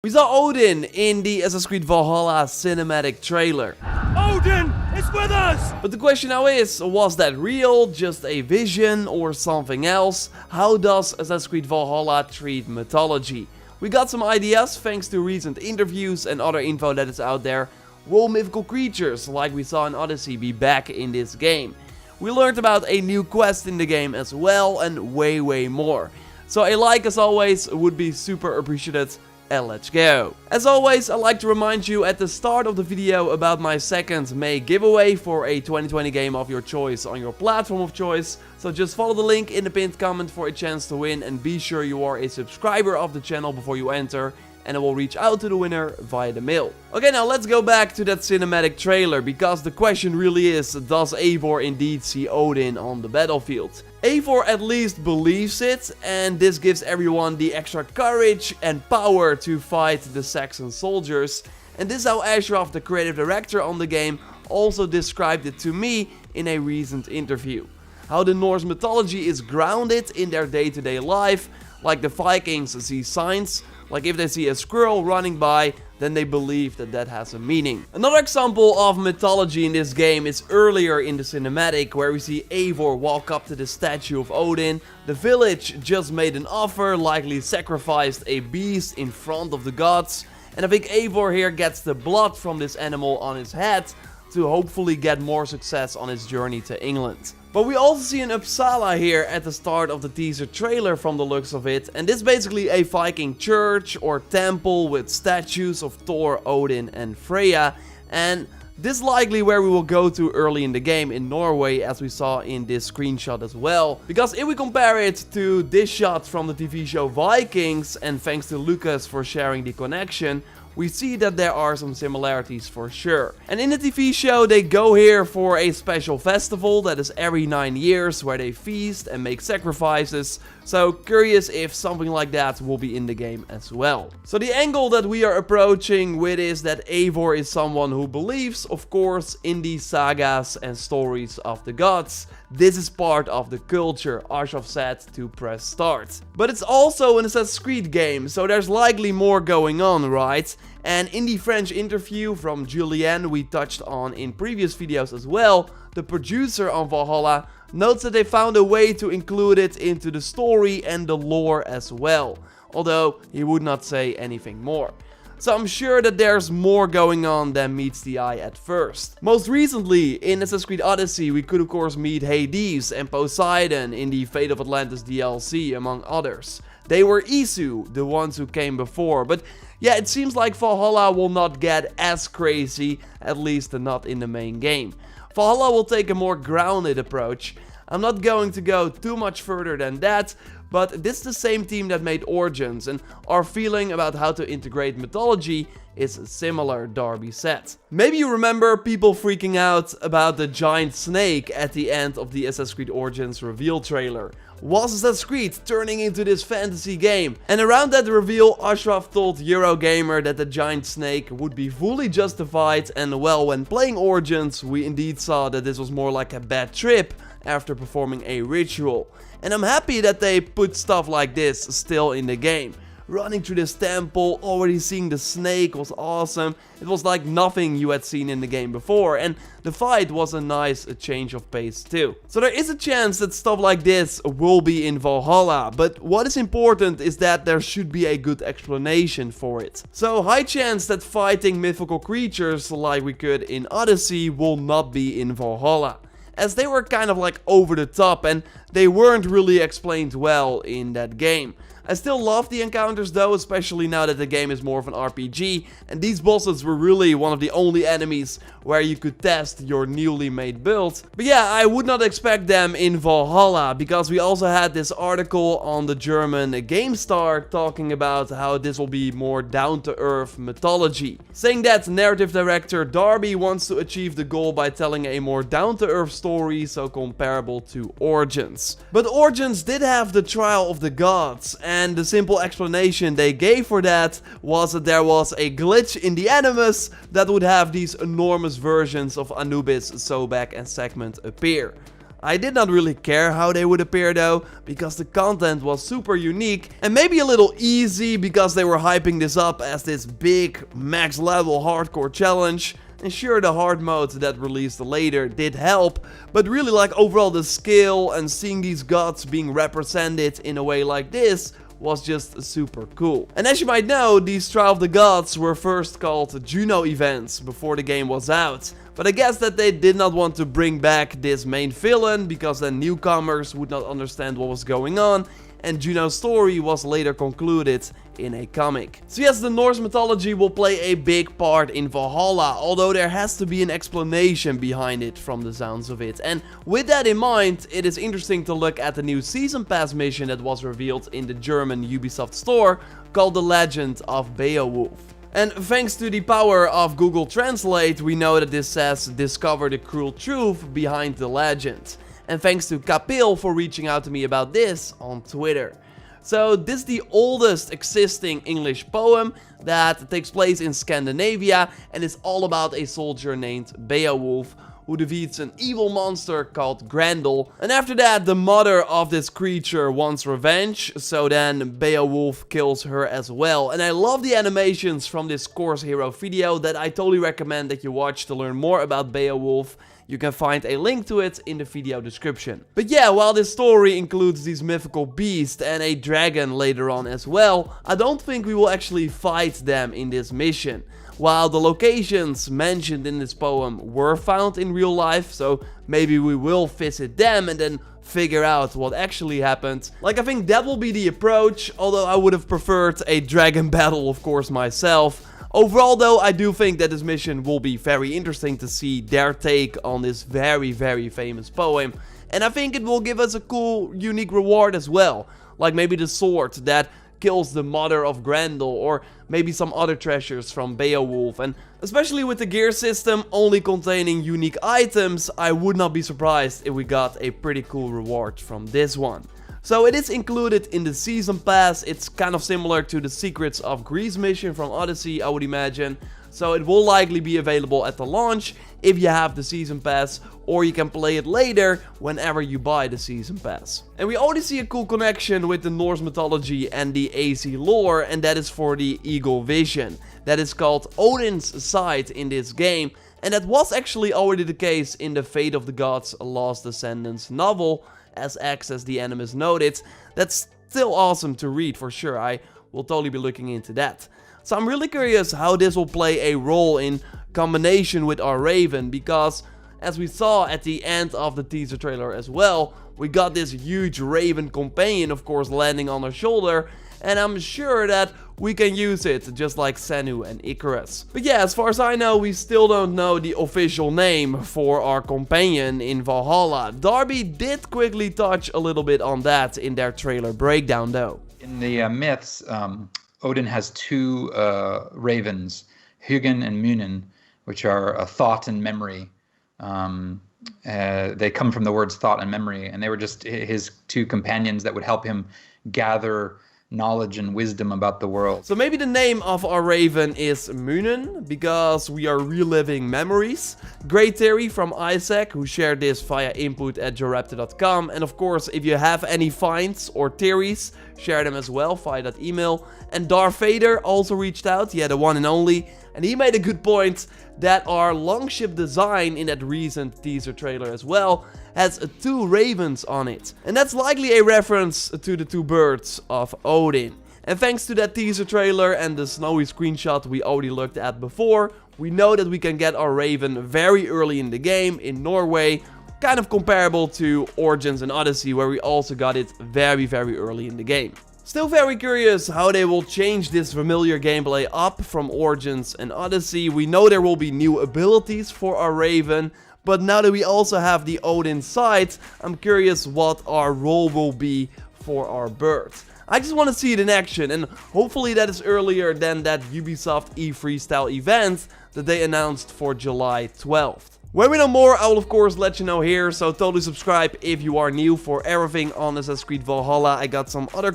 We saw Odin in the Assassin's Creed Valhalla cinematic trailer. Odin is with us! But the question now is, was that real, just a vision, or something else? How does Assassin's Creed Valhalla treat mythology? We got some ideas thanks to recent interviews and other info that is out there. Will mythical creatures, like we saw in Odyssey, be back in this game? We learned about a new quest in the game as well, and way more. So a like as always would be super appreciated. And let's go. As always, I'd like to remind you at the start of the video about my 2nd May giveaway for a 2020 game of your choice on your platform of choice. So just follow the link in the pinned comment for a chance to win, and be sure you are a subscriber of the channel before you enter, and I will reach out to the winner via the mail. Okay, now let's go back to that cinematic trailer, because the question really is, does Eivor indeed see Odin on the battlefield? Eivor at least believes it, and this gives everyone the extra courage and power to fight the Saxon soldiers. And this is how Ashraf, the creative director on the game, also described it to me in a recent interview. How the Norse mythology is grounded in their day-to-day life, like the Vikings see signs, like if they see a squirrel running by, then they believe that that has a meaning. Another example of mythology in this game is earlier in the cinematic, where we see Eivor walk up to the statue of Odin. The village just made an offer, likely sacrificed a beast in front of the gods, and I think Eivor here gets the blood from this animal on his head to hopefully get more success on his journey to England. But we also see an Uppsala here at the start of the teaser trailer from the looks of it, and this is basically a Viking church or temple with statues of Thor, Odin and Freya, and this is likely where we will go to early in the game in Norway, as we saw in this screenshot as well. Because if we compare it to this shot from the TV show Vikings, and thanks to Lucas for sharing the connection, we see that there are some similarities for sure. And in the TV show, they go here for a special festival that is every 9 years, where they feast and make sacrifices. So curious if something like that will be in the game as well. So the angle that we are approaching with is that Eivor is someone who believes, of course, in these sagas and stories of the gods. This is part of the culture, Ashraf said to press start. But it's also an Assassin's Creed game, so there's likely more going on, right? And in the French interview from Julien we touched on in previous videos as well, the producer on Valhalla notes that they found a way to include it into the story and the lore as well, although he would not say anything more. So I'm sure that there's more going on than meets the eye at first. Most recently, in Assassin's Creed Odyssey, we could of course meet Hades and Poseidon in the Fate of Atlantis DLC, among others. They were Isu, the ones who came before, but yeah, it seems like Valhalla will not get as crazy, at least not in the main game. Valhalla will take a more grounded approach. I'm not going to go too much further than that, but this is the same team that made Origins, and our feeling about how to integrate mythology is similar, Darby said. Maybe you remember people freaking out about the giant snake at the end of the Assassin's Creed Origins reveal trailer. Was Assassin's Creed turning into this fantasy game? And around that reveal, Ashraf told Eurogamer that the giant snake would be fully justified, and well, when playing Origins, we indeed saw that this was more like a bad trip after performing a ritual. And I'm happy that they put stuff like this still in the game. Running through this temple, already seeing the snake was awesome. It was like nothing you had seen in the game before, and the fight was a nice change of pace too. So there is a chance that stuff like this will be in Valhalla, but what is important is that there should be a good explanation for it. So high chance that fighting mythical creatures like we could in Odyssey will not be in Valhalla, as they were kind of like over the top and they weren't really explained well in that game. I still love the encounters though, especially now that the game is more of an RPG, and these bosses were really one of the only enemies where you could test your newly made build. But yeah, I would not expect them in Valhalla, because we also had this article on the German GameStar talking about how this will be more down-to-earth mythology, saying that narrative director Darby wants to achieve the goal by telling a more down-to-earth story, so comparable to Origins. But Origins did have the trial of the gods, and the simple explanation they gave for that was that there was a glitch in the Animus that would have these enormous versions of Anubis, Sobek and Segment appear. I did not really care how they would appear though, because the content was super unique and maybe a little easy because they were hyping this up as this big max level hardcore challenge. And sure, the hard mode that released later did help, but really like overall the skill and seeing these gods being represented in a way like this was just super cool. And as you might know, these Trial of the Gods were first called Juno events before the game was out. But I guess that they did not want to bring back this main villain because then newcomers would not understand what was going on, and Juno's story was later concluded in a comic. So yes, the Norse mythology will play a big part in Valhalla, although there has to be an explanation behind it from the sounds of it. And with that in mind, it is interesting to look at the new Season Pass mission that was revealed in the German Ubisoft store called The Legend of Beowulf. And thanks to the power of Google Translate, we know that this says "discover the cruel truth behind the legend." And thanks to Kapil for reaching out to me about this on Twitter. So this is the oldest existing English poem that takes place in Scandinavia and is all about a soldier named Beowulf who defeats an evil monster called Grendel. And after that, the mother of this creature wants revenge, so then Beowulf kills her as well. And I love the animations from this Course Hero video that I totally recommend that you watch to learn more about Beowulf. You can find a link to it in the video description. But yeah, while this story includes these mythical beasts and a dragon later on as well, I don't think we will actually fight them in this mission. While the locations mentioned in this poem were found in real life, so maybe we will visit them and then figure out what actually happened. Like, I think that will be the approach, although I would have preferred a dragon battle, of course, myself. Overall though, I do think that this mission will be very interesting to see their take on this very, very famous poem. And I think it will give us a cool, unique reward as well. Like maybe the sword that kills the mother of Grendel, or maybe some other treasures from Beowulf. And especially with the gear system only containing unique items, I would not be surprised if we got a pretty cool reward from this one. So it is included in the Season Pass. It's kind of similar to the Secrets of Greece mission from Odyssey, I would imagine. So it will likely be available at the launch if you have the Season Pass, or you can play it later whenever you buy the Season Pass. And we already see a cool connection with the Norse mythology and the AC lore, and that is for the Eagle Vision. That is called Odin's Sight in this game, and that was actually already the case in the Fate of the Gods Lost Descendants novel, as X as the Animus noted. That's still awesome to read for sure. I will totally be looking into that. So I'm really curious how this will play a role in combination with our Raven, because as we saw at the end of the teaser trailer as well, we got this huge Raven companion, of course, landing on our shoulder, and I'm sure that we can use it just like Senu and Icarus. But yeah, as far as I know, we still don't know the official name for our companion in Valhalla. Darby did quickly touch a little bit on that in their trailer breakdown though. In the myths, Odin has two ravens, Hugin and Munin, which are a thought and memory. They come from the words thought and memory, and they were just his two companions that would help him gather knowledge and wisdom about the world. So maybe the name of our Raven is Munin, because we are reliving memories. Great theory from Isaac, who shared this via input@joraptor.com. And of course, if you have any finds or theories, share them as well via that email. And Darth Vader also reached out, the one and only, and he made a good point that our longship design in that recent teaser trailer as well has two ravens on it. And that's likely a reference to the two birds of Odin. And thanks to that teaser trailer and the snowy screenshot we already looked at before, we know that we can get our Raven very early in the game in Norway, kind of comparable to Origins and Odyssey, where we also got it very, very early in the game. Still very curious how they will change this familiar gameplay up from Origins and Odyssey. We know there will be new abilities for our Raven, but now that we also have the Odin sight, I'm curious what our role will be for our bird. I just want to see it in action, and hopefully that is earlier than that Ubisoft E3 style event that they announced for July 12th. When we know more, I will of course let you know here, so totally subscribe if you are new for everything on Assassin's Creed Valhalla. I got some other